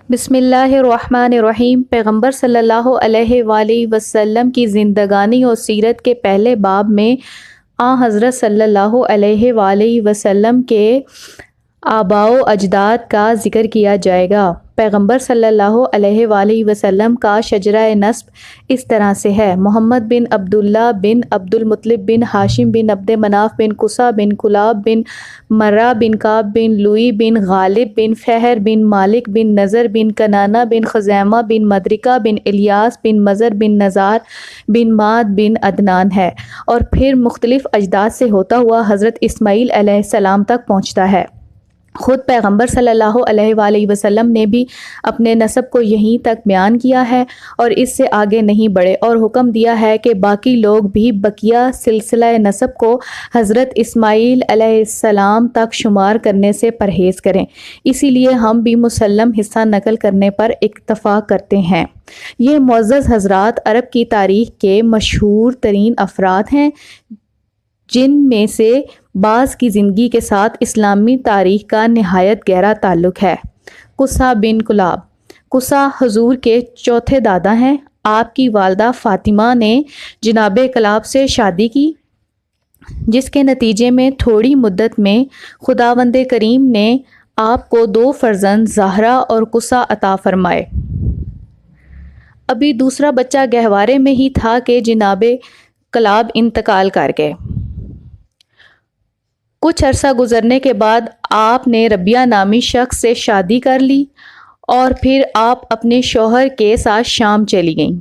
بسم اللہ الرحمن الرحیم۔ پیغمبر صلی اللہ علیہ وآلہ وسلم کی زندگانی اور سیرت کے پہلے باب میں حضرت صلی اللہ علیہ وآلہ وسلم کے آباء و اجداد کا ذکر کیا جائے گا۔ پیغمبر صلی اللہ علیہ وآلہ وسلم کا شجرہ نسب اس طرح سے ہے: محمد بن عبداللہ بن عبد المطلب بن ہاشم بن عبد مناف بن قصہ بن کلاب بن مرہ بن کعب بن لوئی بن غالب بن فہر بن مالک بن نضر بن کنانہ بن خزیمہ بن مدرکہ بن الیاس بن مضر بن نزار بن ماد بن عدنان ہے، اور پھر مختلف اجداد سے ہوتا ہوا حضرت اسماعیل علیہ السلام تک پہنچتا ہے۔ خود پیغمبر صلی اللہ علیہ وآلہ وسلم نے بھی اپنے نسب کو یہیں تک بیان کیا ہے اور اس سے آگے نہیں بڑھے، اور حکم دیا ہے کہ باقی لوگ بھی بقیہ سلسلہ نسب کو حضرت اسماعیل علیہ السلام تک شمار کرنے سے پرہیز کریں۔ اسی لیے ہم بھی مسلم حصہ نقل کرنے پر اکتفا کرتے ہیں۔ یہ معزز حضرات عرب کی تاریخ کے مشہور ترین افراد ہیں، جن میں سے بعض کی زندگی کے ساتھ اسلامی تاریخ کا نہایت گہرا تعلق ہے۔ قصہ بن کلاب۔ قصہ حضور کے چوتھے دادا ہیں۔ آپ کی والدہ فاطمہ نے جناب کلاب سے شادی کی، جس کے نتیجے میں تھوڑی مدت میں خداوند کریم نے آپ کو 2 فرزند زہرا اور قصہ عطا فرمائے۔ ابھی دوسرا بچہ گہوارے میں ہی تھا کہ جناب کلاب انتقال کر گئے۔ کچھ عرصہ گزرنے کے بعد آپ نے ربیہ نامی شخص سے شادی کر لی اور پھر آپ اپنے شوہر کے ساتھ شام چلی گئیں۔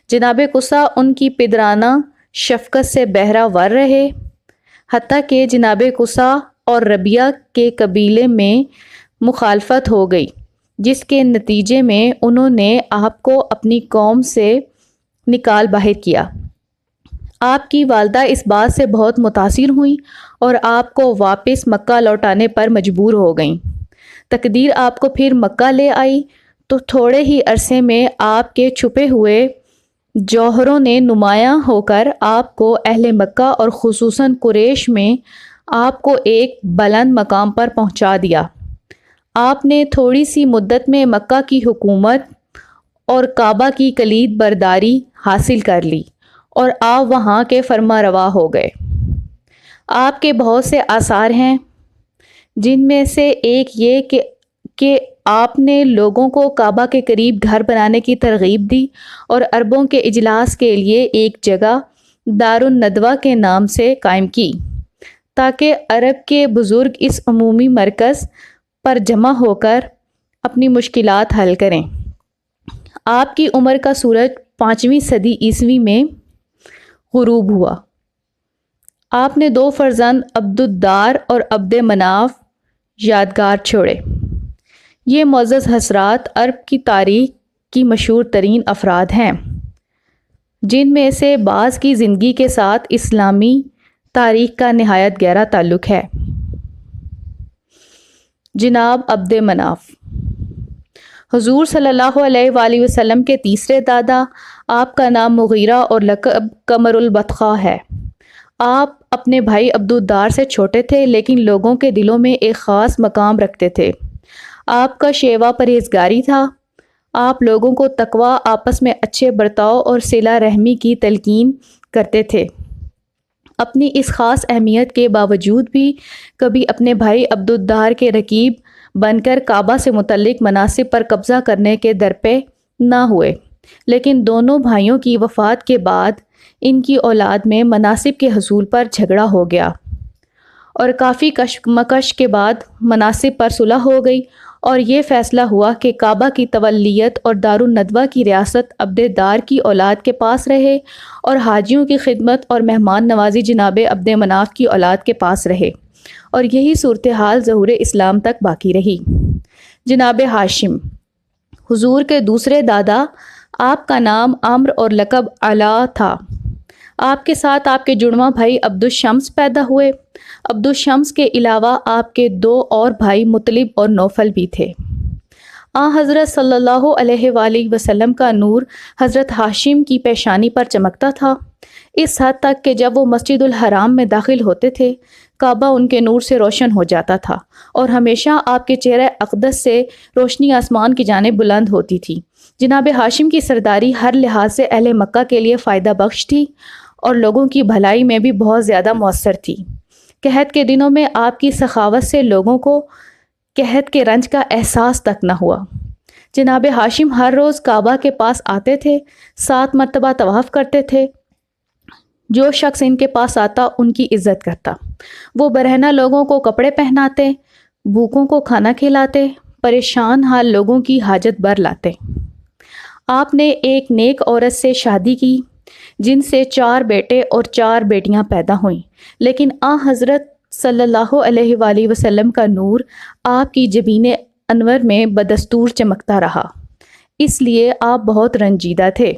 جناب قصہ ان کی پدرانہ شفقت سے بہرہ ور رہے، حتیٰ کہ جناب قصہ اور ربیہ کے قبیلے میں مخالفت ہو گئی، جس کے نتیجے میں انہوں نے آپ کو اپنی قوم سے نکال باہر کیا۔ آپ کی والدہ اس بات سے بہت متاثر ہوئیں اور آپ کو واپس مکہ لوٹانے پر مجبور ہو گئیں۔ تقدیر آپ کو پھر مکہ لے آئی تو تھوڑے ہی عرصے میں آپ کے چھپے ہوئے جوہروں نے نمایاں ہو کر آپ کو اہل مکہ اور خصوصاً قریش میں آپ کو ایک بلند مقام پر پہنچا دیا۔ آپ نے تھوڑی سی مدت میں مکہ کی حکومت اور کعبہ کی کلید برداری حاصل کر لی اور آپ وہاں کے فرما روا ہو گئے۔ آپ کے بہت سے آثار ہیں، جن میں سے ایک یہ کہ آپ نے لوگوں کو کعبہ کے قریب گھر بنانے کی ترغیب دی اور عربوں کے اجلاس کے لیے ایک جگہ دار الندوہ کے نام سے قائم کی، تاکہ عرب کے بزرگ اس عمومی مرکز پر جمع ہو کر اپنی مشکلات حل کریں۔ آپ کی عمر کا سورج 5ویں صدی عیسوی میں غروب ہوا۔ آپ نے 2 فرزند عبد الدار اور عبد مناف یادگار چھوڑے۔ یہ معزز حضرات عرب کی تاریخ کی مشہور ترین افراد ہیں، جن میں سے بعض کی زندگی کے ساتھ اسلامی تاریخ کا نہایت گہرا تعلق ہے۔ جناب عبد مناف۔ حضور صلی اللہ علیہ وآلہ وسلم کے تیسرے دادا، آپ کا نام مغیرہ اور لقب قمر البطحاء ہے۔ آپ اپنے بھائی عبد الدار سے چھوٹے تھے، لیکن لوگوں کے دلوں میں ایک خاص مقام رکھتے تھے۔ آپ کا شیوہ پرہیزگاری تھا۔ آپ لوگوں کو تقویٰ، آپس میں اچھے برتاؤ اور صلہ رحمی کی تلقین کرتے تھے۔ اپنی اس خاص اہمیت کے باوجود بھی کبھی اپنے بھائی عبد الدار کے رقیب بن کر کعبہ سے متعلق مناصب پر قبضہ کرنے کے درپے نہ ہوئے، لیکن دونوں بھائیوں کی وفات کے بعد ان کی اولاد میں مناصب کے حصول پر جھگڑا ہو گیا، اور کافی کشمکش کے بعد مناصب پر صلح ہو گئی اور یہ فیصلہ ہوا کہ کعبہ کی تولیت اور دار الندوہ کی ریاست عبد دار کی اولاد کے پاس رہے اور حاجیوں کی خدمت اور مہمان نوازی جناب عبد مناف کی اولاد کے پاس رہے، اور یہی صورتحال ظہور اسلام تک باقی رہی۔ جناب ہاشم۔ حضور کے دوسرے دادا، آپ کا نام عمرو اور لقب علا تھا۔ آپ کے ساتھ آپ کے جڑواں بھائی عبد الشمس پیدا ہوئے۔ عبد الشمس کے علاوہ آپ کے 2 اور بھائی مطلب اور نوفل بھی تھے۔ حضرت صلی اللہ علیہ وآلہ وسلم کا نور حضرت ہاشم کی پیشانی پر چمکتا تھا، اس حد تک کہ جب وہ مسجد الحرام میں داخل ہوتے تھے کعبہ ان کے نور سے روشن ہو جاتا تھا، اور ہمیشہ آپ کے چہرہ اقدس سے روشنی آسمان کی جانب بلند ہوتی تھی۔ جناب ہاشم کی سرداری ہر لحاظ سے اہل مکہ کے لیے فائدہ بخش تھی اور لوگوں کی بھلائی میں بھی بہت زیادہ مؤثر تھی۔ قحط کے دنوں میں آپ کی سخاوت سے لوگوں کو قحط کے رنج کا احساس تک نہ ہوا۔ جناب ہاشم ہر روز کعبہ کے پاس آتے تھے، 7 مرتبہ طواف کرتے تھے۔ جو شخص ان کے پاس آتا ان کی عزت کرتا۔ وہ برہنہ لوگوں کو کپڑے پہناتے، بھوکوں کو کھانا کھلاتے، پریشان حال لوگوں کی حاجت بر لاتے۔ آپ نے ایک نیک عورت سے شادی کی جن سے 4 بیٹے اور 4 بیٹیاں پیدا ہوئیں، لیکن حضرت صلی اللہ علیہ وآلہ وسلم کا نور آپ کی جبین انور میں بدستور چمکتا رہا، اس لیے آپ بہت رنجیدہ تھے۔